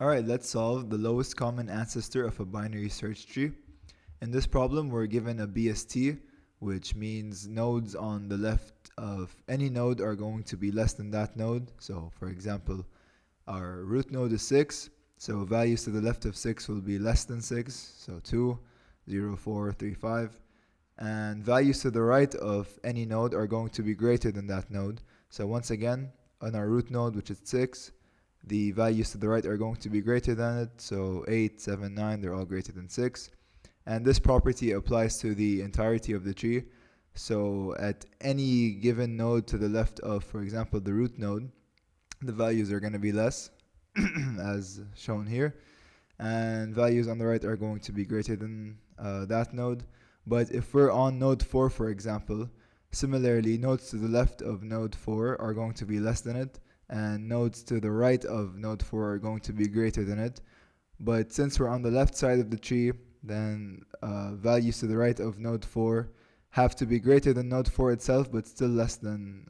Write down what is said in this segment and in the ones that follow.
Alright, let's solve the lowest common ancestor of a binary search tree. In this problem, we're given a BST, which means nodes on the left of any node are going to be less than that node. So, for example, our root node is 6, so values to the left of 6 will be less than 6, so 2, 0, 4, 3, 5. And values to the right of any node are going to be greater than that node. So once again, on our root node, which is 6, the values to the right are going to be greater than it, so 8, 7, 9, they're all greater than 6. And this property applies to the entirety of the tree. So at any given node to the left of, for example, the root node, the values are going to be less, as shown here. And values on the right are going to be greater than that node. But if we're on node 4, for example, similarly, nodes to the left of node 4 are going to be less than it, and nodes to the right of node 4 are going to be greater than it. But since we're on the left side of the tree, then values to the right of node 4 have to be greater than node 4 itself, but still less than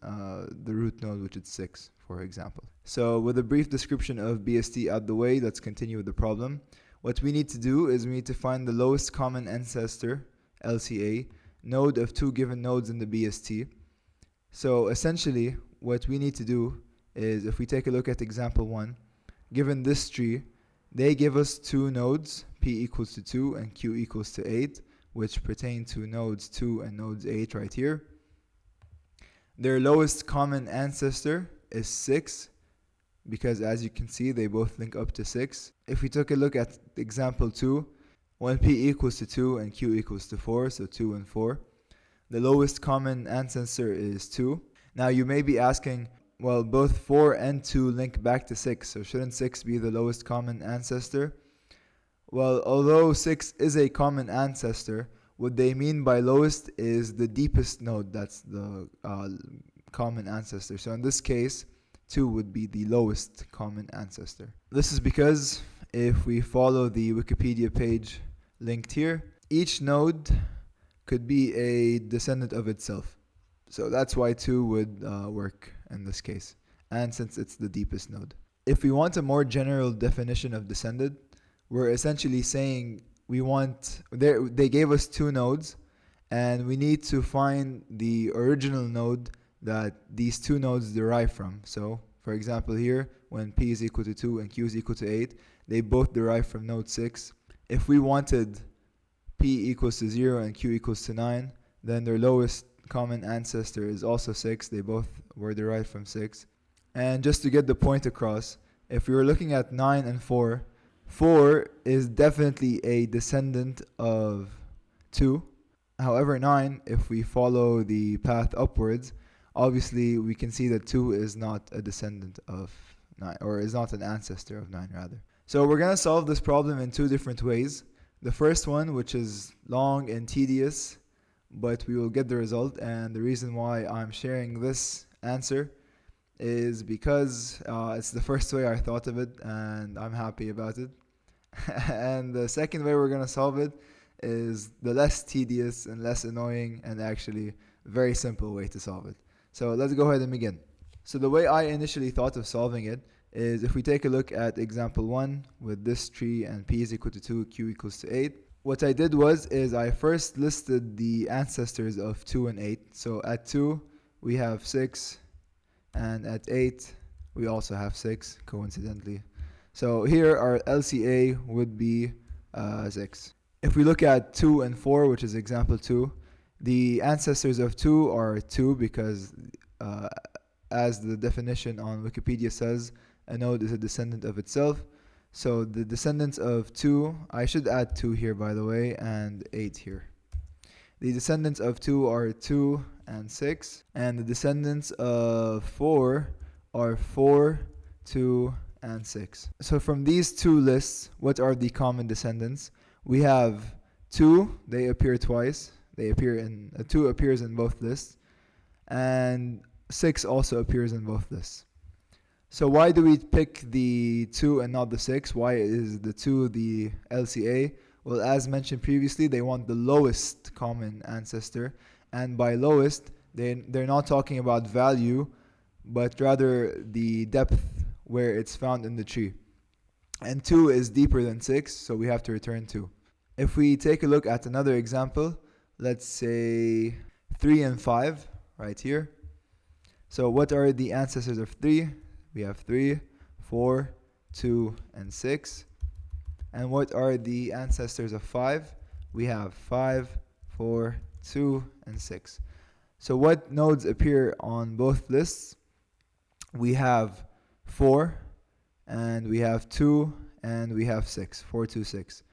the root node, which is 6, for example. So with a brief description of BST out the way, let's continue with the problem. What we need to do is we need to find the lowest common ancestor, LCA, node of two given nodes in the BST. So essentially, what we need to do is, if we take a look at example 1, given this tree, they give us two nodes, p equals to 2 and q equals to 8, which pertain to nodes 2 and nodes 8 right here. Their lowest common ancestor is 6, because as you can see, they both link up to 6. If we took a look at example 2, when p equals to 2 and q equals to 4, so 2 and 4, the lowest common ancestor is 2. Now you may be asking, well, both 4 and 2 link back to 6, so shouldn't 6 be the lowest common ancestor? Well, although 6 is a common ancestor, what they mean by lowest is the deepest node, that's the common ancestor. So in this case, 2 would be the lowest common ancestor. This is because if we follow the Wikipedia page linked here, each node could be a descendant of itself. So that's why 2 would work in this case, and since it's the deepest node. If we want a more general definition of descendant, we're essentially saying they gave us two nodes, and we need to find the original node that these two nodes derive from. So, for example here, when p is equal to 2 and q is equal to 8, they both derive from node 6. If we wanted p equals to 0 and q equals to 9, then their lowest common ancestor is also 6. They both were derived from 6. And just to get the point across, if we were looking at 9 and 4, 4 is definitely a descendant of 2. However, 9, if we follow the path upwards, obviously we can see that 2 is not a descendant of 9, or is not an ancestor of 9 rather. So we're going to solve this problem in two different ways. The first one, which is long and tedious, but we will get the result, and the reason why I'm sharing this answer is because it's the first way I thought of it, and I'm happy about it. And the second way we're going to solve it is the less tedious and less annoying and actually very simple way to solve it. So let's go ahead and begin. So the way I initially thought of solving it is, if we take a look at example 1 with this tree and p is equal to 2, q equals to 8, what I did is I first listed the ancestors of 2 and 8. So at 2 we have 6, and at 8 we also have 6, coincidentally. So here our LCA would be 6. If we look at 2 and 4, which is example 2, the ancestors of 2 are 2 because as the definition on Wikipedia says, a node is a descendant of itself. So the descendants of 2, I should add 2 here by the way, and 8 here. The descendants of 2 are 2 and 6, and the descendants of 4 are 4, 2, and 6. So from these two lists, what are the common descendants? We have 2, they appear twice. 2 appears in both lists, and 6 also appears in both lists. So why do we pick the 2 and not the 6? Why is the 2 the LCA? Well, as mentioned previously, they want the lowest common ancestor, and by lowest, they're not talking about value, but rather the depth where it's found in the tree. and 2 is deeper than 6, so we have to return 2. If we take a look at another example, let's say 3 and 5 right here. So what are the ancestors of 3? We have 3, 4, 2, and 6. And what are the ancestors of 5? We have 5, 4, 2, and 6. So what nodes appear on both lists? We have 4, and we have 2, and we have 6. 4, 2, 6.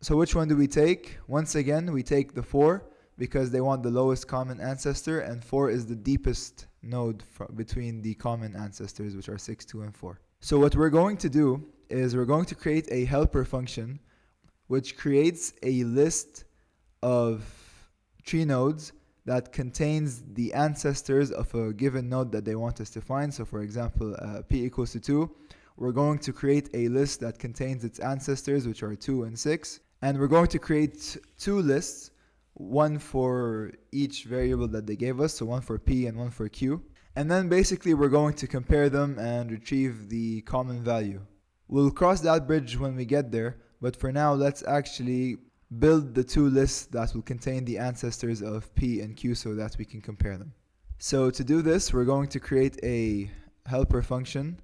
So which one do we take? Once again, we take the 4 because they want the lowest common ancestor, and 4 is the deepest node between the common ancestors, which are 6, 2, and 4. So what we're going to do is we're going to create a helper function which creates a list of tree nodes that contains the ancestors of a given node that they want us to find. So for example, p equals to 2, we're going to create a list that contains its ancestors, which are 2 and 6. And we're going to create 2 lists, one for each variable that they gave us, so one for p and one for q. And then basically we're going to compare them and retrieve the common value. We'll cross that bridge when we get there, but for now let's actually build the 2 lists that will contain the ancestors of p and q so that we can compare them. So to do this, we're going to create a helper function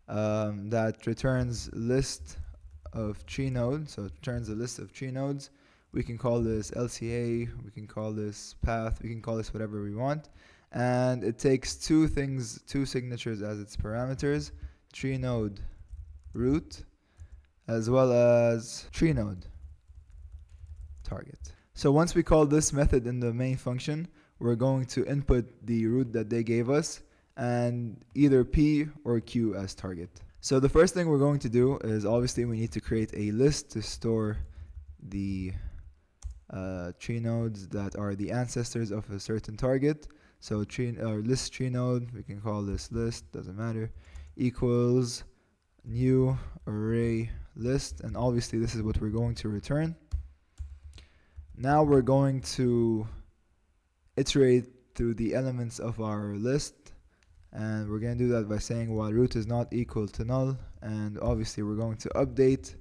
that returns list of tree nodes. So it returns a list of tree nodes. We can call this LCA, we can call this path, we can call this whatever we want. And it takes 2 signatures as its parameters: tree node root, as well as tree node target. So once we call this method in the main function, we're going to input the root that they gave us and either p or q as target. So the first thing we're going to do is obviously we need to create a list to store the tree nodes that are the ancestors of a certain target. So list tree node, we can call this list, doesn't matter, equals new array list, and obviously this is what we're going to return. Now we're going to iterate through the elements of our list, and we're going to do that by saying while root is not equal to null, and obviously we're going to update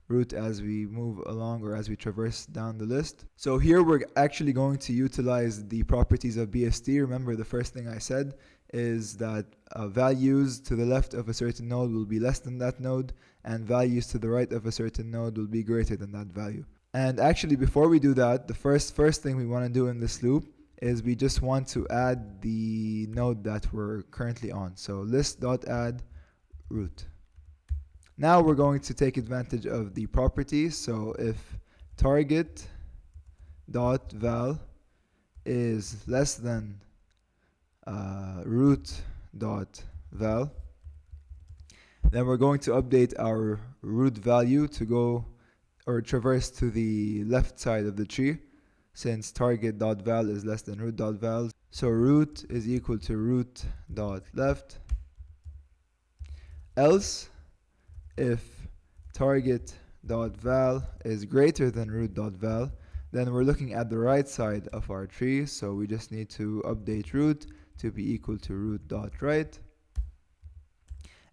root as we move along or as we traverse down the list. So here we're actually going to utilize the properties of BST. Remember, the first thing I said is that values to the left of a certain node will be less than that node, and values to the right of a certain node will be greater than that value. And actually, before we do that, the first thing we want to do in this loop is we just want to add the node that we're currently on. So list.add root. Now we're going to take advantage of the properties. So if target.val is less than root.val, then we're going to update our root value to go or traverse to the left side of the tree, since target.val is less than root.val. So root is equal to root.left. Else, if target.val is greater than root.val, then we're looking at the right side of our tree, so we just need to update root to be equal to root.right.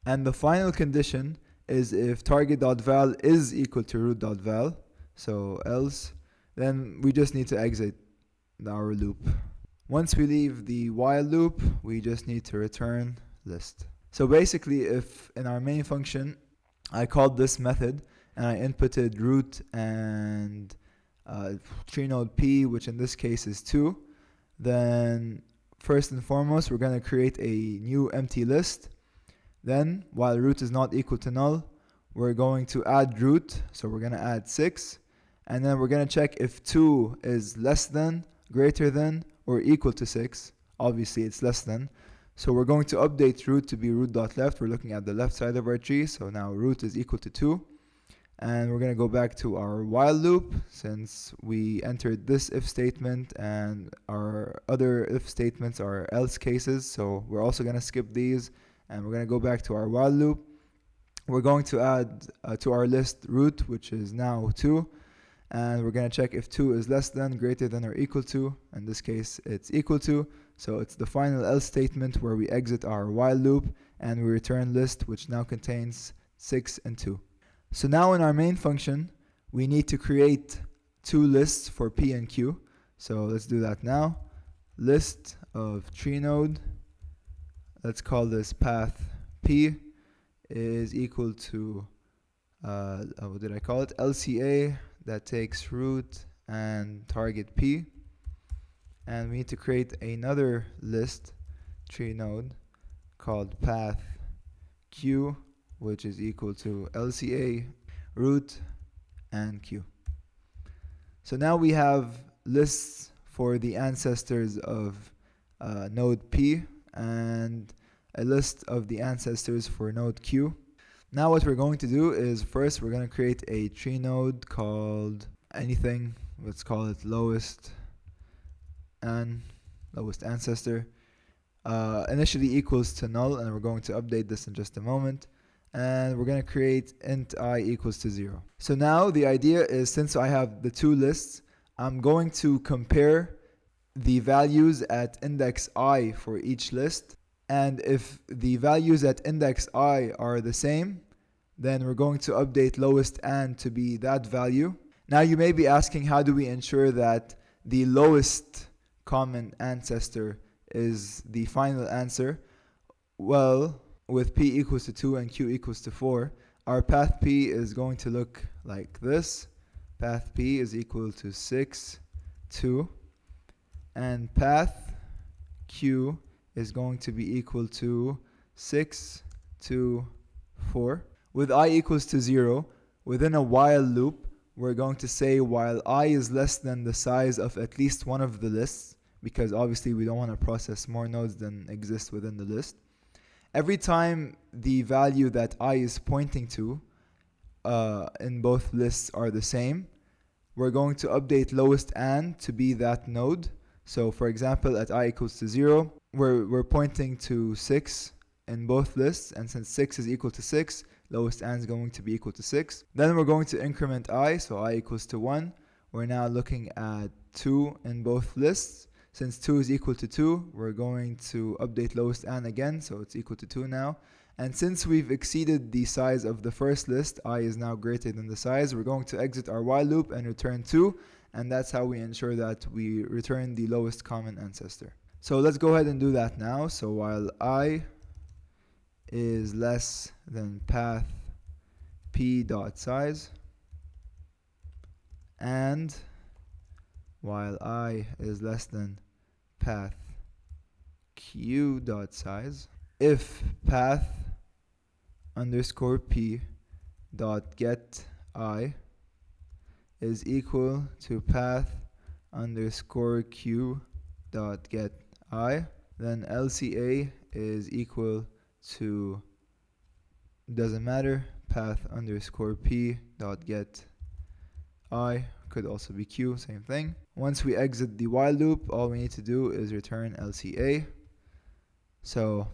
And the final condition is if target.val is equal to root.val, so else, then we just need to exit our loop. Once we leave the while loop, we just need to return list. So basically, if in our main function I called this method and I inputted root and tree node p, which in this case is 2, then first and foremost we're going to create a new empty list. Then while root is not equal to null, we're going to add root, so we're going to add 6, and then we're going to check if 2 is less than, greater than, or equal to 6. Obviously it's less than, so we're going to update root to be root.left. We're looking at the left side of our tree, so now root is equal to 2, and we're going to go back to our while loop since we entered this if statement and our other if statements are else cases, so we're also going to skip these and we're going to go back to our while loop. We're going to add to our list root, which is now 2, and we're going to check if 2 is less than, greater than, or equal to. In this case it's equal to, so it's the final else statement where we exit our while loop and we return list, which now contains 6 and 2. So now in our main function, we need to create two lists for P and Q. So let's do that now. List of tree node, let's call this path P, is equal to, what did I call it? LCA that takes root and target P. And we need to create another list tree node called path Q, which is equal to LCA, root, and Q. So now we have lists for the ancestors of node P and a list of the ancestors for node Q. Now what we're going to do is first we're going to create a tree node called anything. Let's call it lowest ancestor. Initially equals to null, and we're going to update this in just a moment. And we're going to create int I equals to 0. So now the idea is, since I have the two lists, I'm going to compare the values at index I for each list. And if the values at index I are the same, then we're going to update lowest and to be that value. Now you may be asking, how do we ensure that the lowest common ancestor is the final answer? Well, with P equals to 2 and Q equals to 4, our path P is going to look like this. Path P is equal to 6, 2. And path Q is going to be equal to 6, 2, 4. With I equals to 0, within a while loop, we're going to say while I is less than the size of at least one of the lists, because obviously we don't want to process more nodes than exist within the list. Every time the value that I is pointing to in both lists are the same, we're going to update lowest and to be that node. So for example, at I equals to 0, we're pointing to 6 in both lists, and since 6 is equal to 6, lowest and is going to be equal to 6. Then we're going to increment I, so I equals to 1. We're now looking at 2 in both lists. Since 2 is equal to 2, we're going to update lowest and again, so it's equal to 2 now. And since we've exceeded the size of the first list, I is now greater than the size, we're going to exit our while loop and return 2, and that's how we ensure that we return the lowest common ancestor. So let's go ahead and do that now. So while I is less than path P dot size, and while I is less than path Q dot size, if path underscore P dot get I is equal to path underscore Q dot get I, then LCA is equal to, doesn't matter, path underscore P dot get I, could also be Q, same thing. Once we exit the while loop, all we need to do is return LCA. So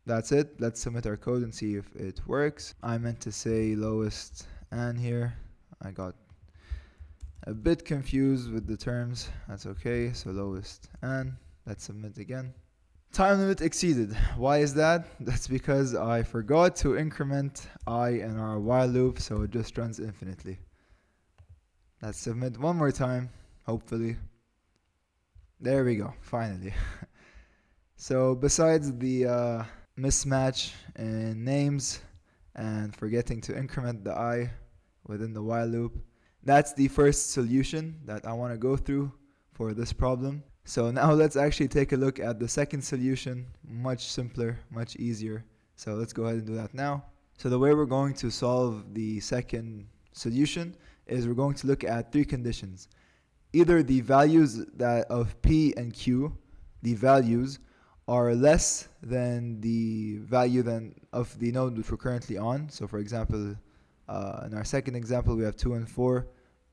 that's it. Let's submit our code and see if it works. I meant to say lowest and here. I got a bit confused with the terms. That's okay. So lowest and let's submit again. Time limit exceeded. Why is that? That's because I forgot to increment I in our while loop, so it just runs infinitely. Let's submit one more time, hopefully. There we go, finally. So besides the mismatch in names and forgetting to increment the I within the while loop, that's the first solution that I want to go through for this problem. So now let's actually take a look at the second solution, much simpler, much easier. So let's go ahead and do that now. So the way we're going to solve the second solution is we're going to look at three conditions. Either the values that of P and Q, the values, are less than the value of the node which we're currently on. So for example, in our second example, we have 2 and 4.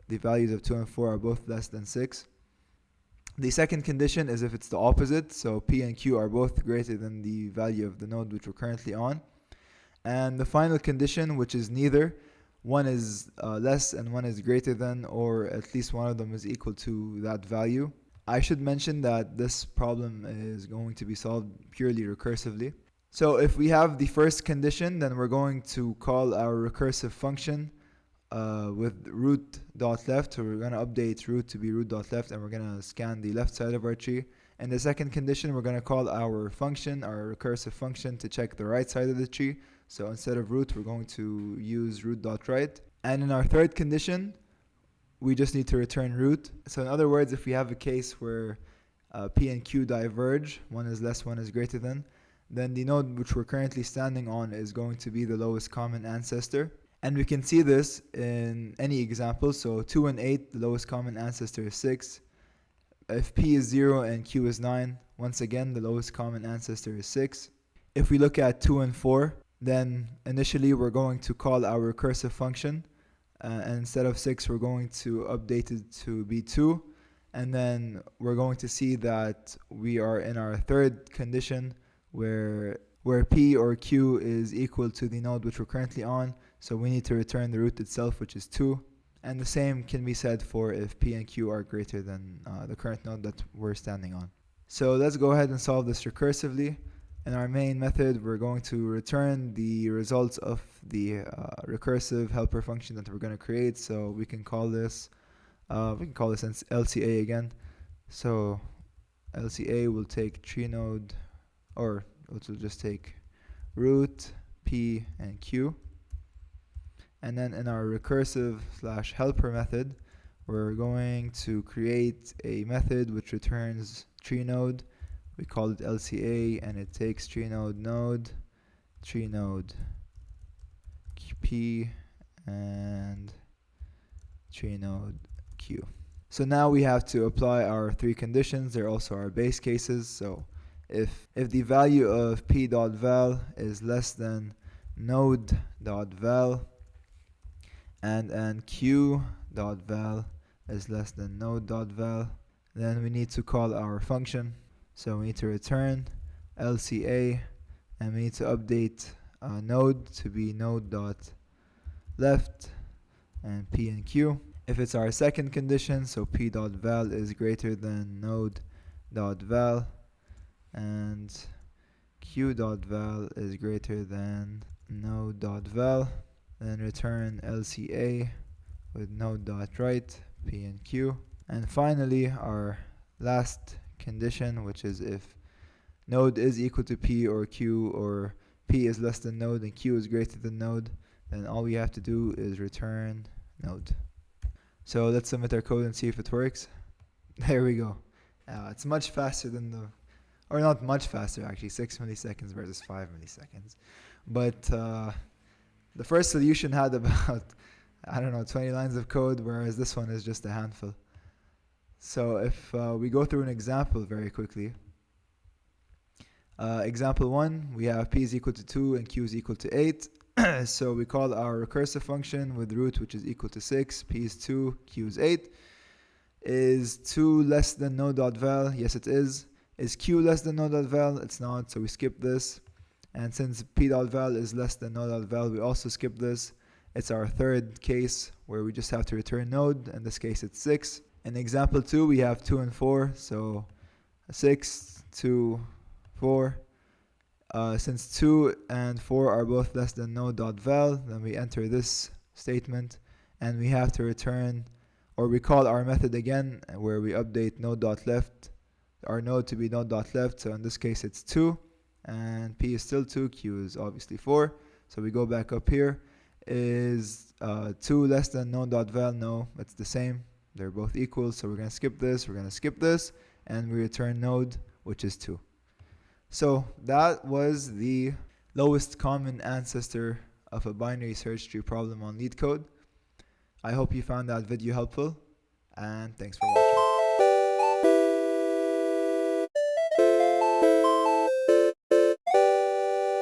The values of 2 and 4 are both less than 6. The second condition is if it's the opposite, so P and Q are both greater than the value of the node which we're currently on. And the final condition, which is neither, one is less and one is greater than, or at least one of them is equal to that value. I should mention that this problem is going to be solved purely recursively. So if we have the first condition, then we're going to call our recursive function with root.left. So we're going to update root to be root.left, and we're going to scan the left side of our tree. And the second condition, we're going to call our function, our recursive function, to check the right side of the tree. So instead of root, we're going to use root.right. And in our third condition, we just need to return root. So in other words, if we have a case where P and Q diverge, one is less, one is greater than, then the node which we're currently standing on is going to be the lowest common ancestor. And we can see this in any example. So 2 and 8, the lowest common ancestor is 6. If P is 0 and Q is 9, once again, the lowest common ancestor is 6. If we look at 2 and 4, then initially we're going to call our recursive function. And instead of 6, we're going to update it to be 2. And then we're going to see that we are in our third condition where P or Q is equal to the node which we're currently on. So we need to return the root itself, which is 2. And the same can be said for if P and Q are greater than the current node that we're standing on. So let's go ahead and solve this recursively. In our main method, we're going to return the results of the recursive helper function that we're going to create. So we can call this LCA again. So LCA will take tree node, or it will just take root, P, and Q. And then in our recursive / helper method, we're going to create a method which returns tree node. We call it LCA, and it takes tree node, tree node P, and tree node Q. So now we have to apply our three conditions. They're also our base cases. So if the value of p.val is less than node.val, and q.val is less than node.val, then we need to call our function. So we need to return LCA, and we need to update node to be node.left and P and Q. If it's our second condition, so p.val is greater than node.val and q.val is greater than node.val, then return LCA with node.right, P and Q. And finally, our last condition, which is if node is equal to P or Q, or P is less than node and Q is greater than node, then all we have to do is return node. So let's submit our code and see if it works. There we go. It's much faster than or not much faster actually, 6 milliseconds versus 5 milliseconds. But the first solution had about, 20 lines of code, whereas this one is just a handful. So if we go through an example very quickly. Example 1, we have P is equal to 2 and Q is equal to 8. So we call our recursive function with root, which is equal to 6. P is 2, Q is 8. Is 2 less than node.val? Yes, it is. Is Q less than node.val? It's not, so we skip this. And since p.val is less than node.val, we also skip this. It's our third case where we just have to return node. In this case, it's 6. In example 2, we have 2 and 4. So 6, 2, 4. Since 2 and 4 are both less than node.val, then we enter this statement. And we have to return, or we call our method again, where we update node.left, our node to be node.left. So in this case, it's 2. And P is still 2, Q is obviously 4. So we go back up here. Is 2 less than node.val? No, it's the same. They're both equal. So we're going to skip this, and we return node, which is 2. So that was the lowest common ancestor of a binary search tree problem on LeetCode. I hope you found that video helpful, and thanks for watching.